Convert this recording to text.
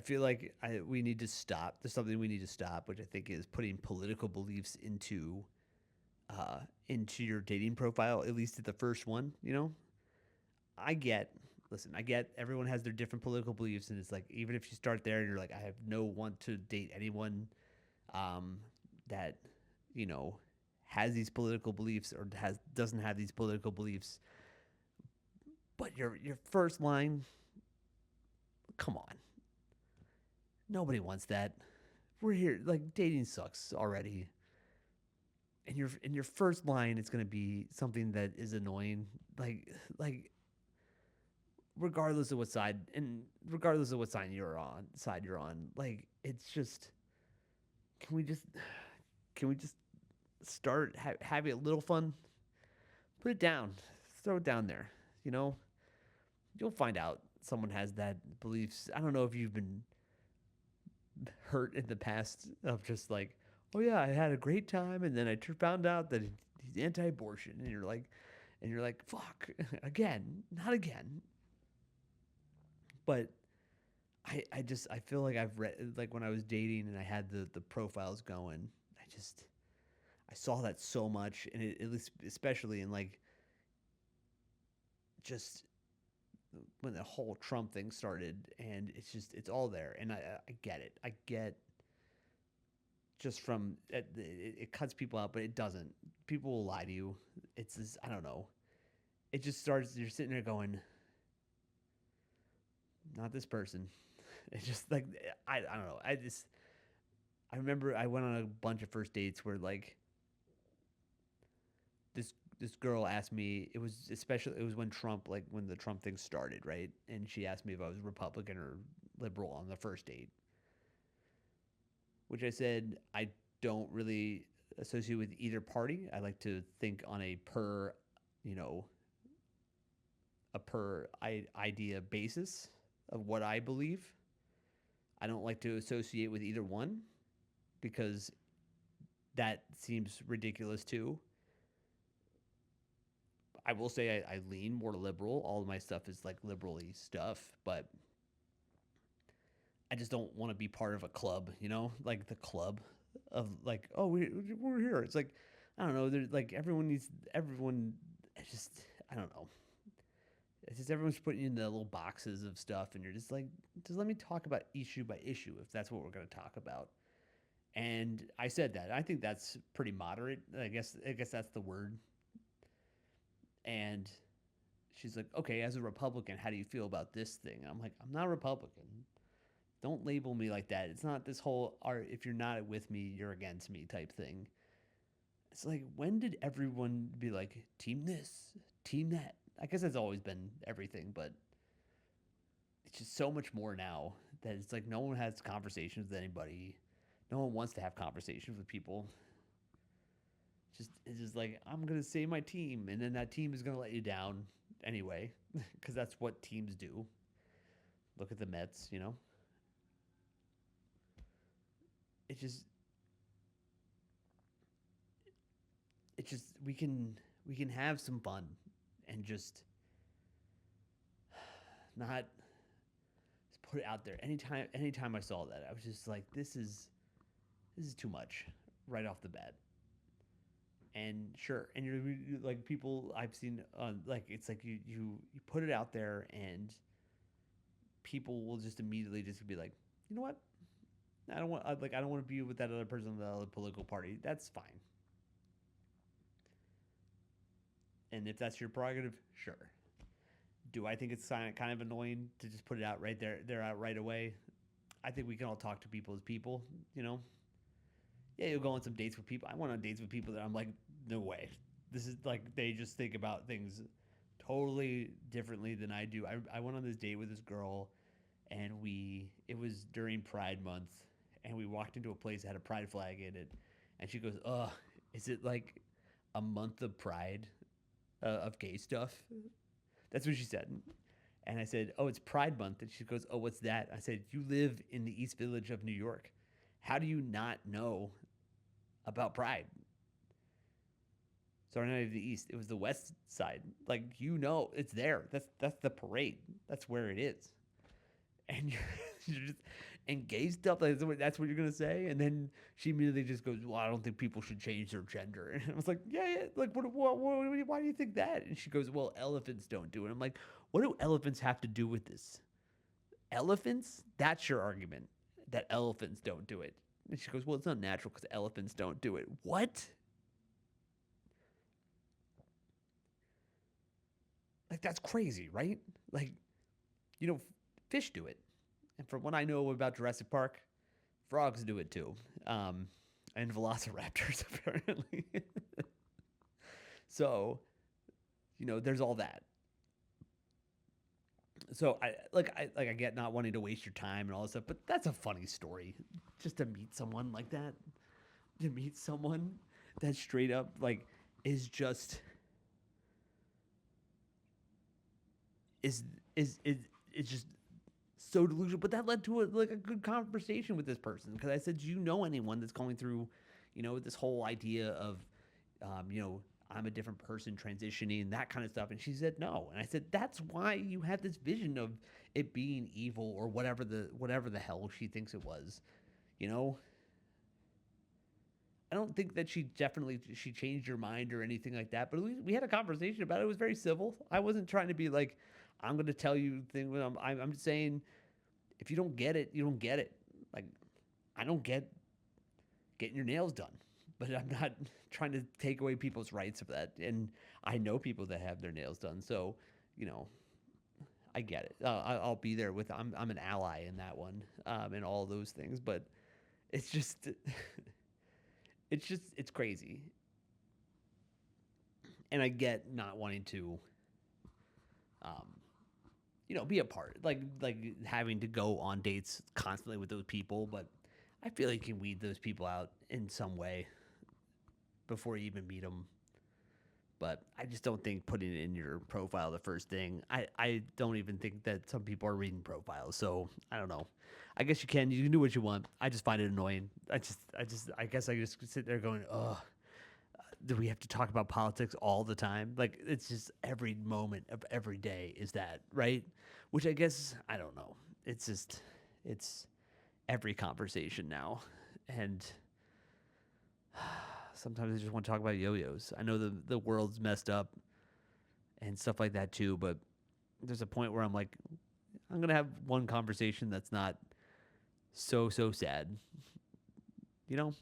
feel like we need to stop. There's something we need to stop, which I think is putting political beliefs into your dating profile, at least at the first one. I get, listen, I get everyone has their different political beliefs, and it's like even if you start there and you're like, I have no want to date anyone that you know has these political beliefs or doesn't have these political beliefs, but your first line, come on, nobody wants that. We're here, like dating sucks already. And your first line is going to be something that is annoying, like regardless of what side and regardless of what side you're on, like it's just can we just can we just start having a little fun, put it down, throw it down there, you know you'll find out someone has that beliefs. I don't know if you've been hurt in the past of just like, oh yeah, I had a great time and then I found out that he's anti-abortion, and you're like fuck, again, not again. But I feel like I've read, like when I was dating and I had the profiles going, I saw that so much, and at least especially in like just when the whole Trump thing started, and it's all there, and I get it. I get just from it cuts people out, but it doesn't. People will lie to you. It's this, I don't know. It just starts. You're sitting there going, not this person. It's just like I don't know. I remember I went on a bunch of first dates where like this girl asked me. It was when Trump, like when the Trump thing started, right? And she asked me if I was Republican or liberal on the first date, which I said I don't really associate with either party. I like to think on you know, a idea basis of what I believe. I don't like to associate with either one because that seems ridiculous too. I will say I lean more liberal. All of my stuff is like liberally stuff, but I just don't want to be part of a club, like the club of like, oh, we're here. It's like, I don't know. There's like everyone. I don't know. It's just everyone's putting you in the little boxes of stuff, and you're just like, just let me talk about issue by issue if that's what we're going to talk about. And I said that. I think that's pretty moderate. I guess that's the word. And she's like, okay, as a Republican, how do you feel about this thing? And I'm like, I'm not a Republican. Don't label me like that. It's not this whole art. If you're not with me, you're against me type thing. It's like, when did everyone be like, team this, team that? I guess that's always been everything, but it's just so much more now that it's like no one has conversations with anybody. No one wants to have conversations with people. It's just like, I'm gonna say my team, and then that team is gonna let you down anyway, because that's what teams do. Look at the Mets. It just we can have some fun and just not just put it out there. Anytime I saw that, I was just like, this is too much right off the bat. And sure, and you're like, people I've seen, like it's like you put it out there, and people will just immediately just be like, you know what, I don't want to be with that other person in the other political party. That's fine. And if that's your prerogative, sure. Do I think it's kind of annoying to just put it out right there out right away? I think we can all talk to people as people, you know. Yeah, you'll go on some dates with people. I went on dates with people that I'm like, no way. This is like, they just think about things totally differently than I do. I went on this date with this girl, and it was during Pride Month, and we walked into a place that had a pride flag in it, and she goes, "Ugh, is it like a month of pride of gay stuff?" That's what she said. And I said, "Oh, it's Pride Month." And she goes, "Oh, what's that?" I said, "You live in the East Village of New York. How do you not know about Pride?" Sorry, not even the East. It was the West Side. Like, it's there. That's the parade. That's where it is. And Just, and gay stuff, like that's what you're gonna say, and then she immediately just goes, "Well, I don't think people should change their gender." And I was like, "Yeah, yeah, like why do you think that?" And she goes, "Well, elephants don't do it." I'm like, "What do elephants have to do with this? Elephants? That's your argument that elephants don't do it?" And she goes, "Well, it's not natural because elephants don't do it." What? Like that's crazy, right? Like you know, fish do it, and from what I know about Jurassic Park, frogs do it too, and velociraptors apparently. So there's all that. So I get not wanting to waste your time and all this stuff, but that's a funny story, just to meet someone like that, to meet someone that straight up like is just is is just so delusional. But that led to a good conversation with this person because I said, "Do you know anyone that's going through, this whole idea of, um, you know, I'm a different person transitioning, that kind of stuff?" And she said no. And I said, "That's why you had this vision of it being evil or whatever the hell she thinks it was, you know." I don't think that she changed her mind or anything like that, but at least we had a conversation about it. It was very civil. I wasn't trying to be like, I'm going to tell you things. I'm just saying, if you don't get it, you don't get it. Like, I don't get getting your nails done, but I'm not trying to take away people's rights of that. And I know people that have their nails done, so you know, I get it. I'll be there with. I'm an ally in that one, and all those things. But it's just, it's crazy, and I get not wanting to, um, be a part, like having to go on dates constantly with those people. But I feel like you can weed those people out in some way before you even meet them. But I just don't think putting it in your profile the first thing. I don't even think that some people are reading profiles. So I don't know. I guess you can do what you want. I just find it annoying. I guess I just sit there going, oh, do we have to talk about politics all the time? Like it's just every moment of every day is that, right? Which I guess I don't know. It's every conversation now. And sometimes I just want to talk about yo-yos. I know the world's messed up and stuff like that too, but there's a point where I'm like, I'm gonna have one conversation that's not so sad. You know,